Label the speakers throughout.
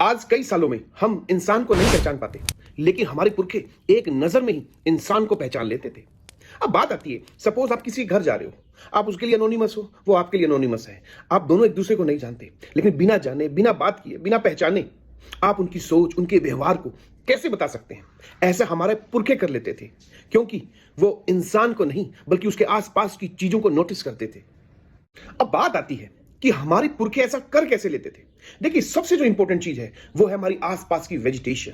Speaker 1: आज कई सालों में हम इंसान को नहीं पहचान पाते, लेकिन हमारे पुरखे एक नजर में ही इंसान को पहचान लेते थे। अब बात आती है, सपोज आप किसी के घर जा रहे हो, आप उसके लिए अनोनिमस हो, वो आपके लिए अनोनिमस है। आप दोनों एक दूसरे को नहीं जानते, लेकिन बिना जाने, बिना बात किए, बिना पहचाने आप उनकी सोच, उनके व्यवहार को कैसे बता सकते हैं? ऐसा हमारे पुरखे कर लेते थे, क्योंकि वो इंसान को नहीं बल्कि उसके आसपास की चीजों को नोटिस करते थे। अब बात आती है कि हमारे पुरखे ऐसा कर कैसे लेते थे। देखिए, सबसे जो इंपॉर्टेंट चीज है वो है हमारी आसपास की वेजिटेशन,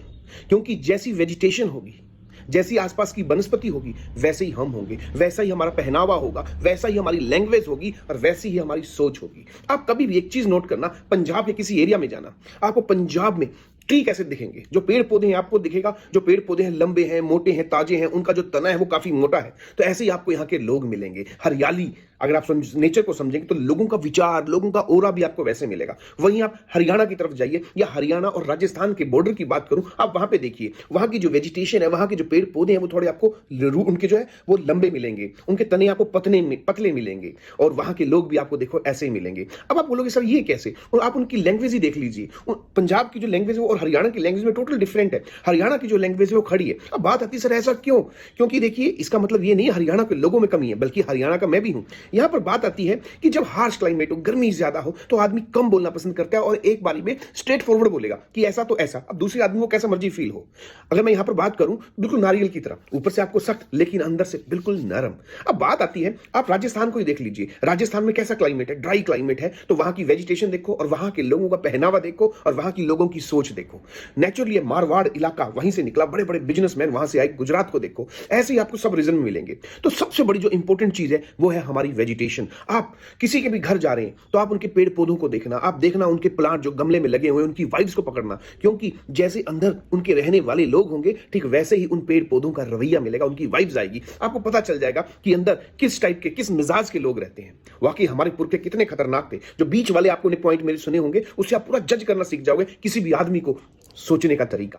Speaker 1: क्योंकि जैसी वेजिटेशन होगी, जैसी आसपास की वनस्पति होगी, वैसे ही हम होंगे, वैसा ही हमारा पहनावा होगा, वैसा ही हमारी लैंग्वेज होगी और वैसी ही हमारी सोच होगी। आप कभी भी एक चीज नोट करना, पंजाब के किसी एरिया में जाना, आपको पंजाब में ट्री कैसे दिखेंगे? जो पेड़ पौधे हैं आपको दिखेगा, जो पेड़ पौधे हैं लंबे हैं, मोटे हैं, ताजे हैं, उनका जो तना है वो काफी मोटा है। तो ऐसे ही आपको यहाँ के लोग मिलेंगे। हरियाली, अगर आप नेचर को समझेंगे तो लोगों का विचार, लोगों का ओरा भी आपको वैसे मिलेगा। वहीं आप हरियाणा की तरफ जाइए, या हरियाणा और राजस्थान के बॉर्डर की बात करूं, आप वहां पे देखिए, वहां की जो वेजिटेशन है, वहां के जो पेड़ पौधे हैं, वो थोड़े आपको उनके जो है वो लंबे मिलेंगे, उनके तने आपको पतले मिलेंगे, और वहां के लोग भी आपको देखो ऐसे ही मिलेंगे। अब आप बोलोगे सर ये कैसे? और आप उनकी लैंग्वेज ही देख लीजिए। पंजाब की जो लैंग्वेज है और हरियाणा की लैंग्वेज में टोटल डिफरेंट है। हरियाणा की जो लैंग्वेज है वो खड़ी है। अब बात आती है, सर ऐसा क्यों? क्योंकि देखिए, इसका मतलब ये नहीं हरियाणा के लोगों में कमी है, बल्कि हरियाणा का मैं भी हूं। यहां पर बात आती है कि जब हार्श क्लाइमेट हो, गर्मी ज्यादा हो, तो आदमी कम बोलना पसंद करता है और एक बारी में स्ट्रेट फॉरवर्ड बोलेगा कि ऐसा तो ऐसा। अब दूसरे आदमी को कैसा मर्जी फील हो। अगर मैं यहां पर बात करूं, बिल्कुल नारियल की तरह, ऊपर से आपको सख्त लेकिन अंदर से बिल्कुल नरम। अब बात आती है, आप राजस्थान को ही देख लीजिए। राजस्थान में कैसा क्लाइमेट है? ड्राई क्लाइमेट है। तो वहां की वेजिटेशन देखो और वहां के लोगों का पहनावा देखो और वहां की लोगों की सोच देखो। नेचुरली मारवाड़ इलाका वहीं से निकला, बड़े बड़े बिजनेसमैन वहां से आए। गुजरात को देखो, ऐसे ही आपको सब रीजन में मिलेंगे। तो सबसे बड़ी जो इंपॉर्टेंट चीज है वो है हमारी वेजिटेशन। आप किसी के भी घर जा रहे हैं तो आप उनके पेड़ पौधों को देखना, आप देखना उनके प्लांट जो गमले में लगे हुए हैं, उनकी वाइब्स को पकड़ना, क्योंकि जैसे अंदर उनके रहने वाले लोग होंगे, ठीक वैसे ही उन पेड़ पौधों का रवैया मिलेगा, उनकी वाइब्स आएगी। आपको पता चल जाएगा कि अंदर किस टाइप के, किस मिजाज के लोग रहते हैं। वाकई हमारे पुरखे कितने खतरनाक थे। जो बीच वाले आपको पॉइंट मेरे सुने होंगे, उससे आप पूरा जज करना सीख जाओगे किसी भी आदमी को सोचने का तरीका।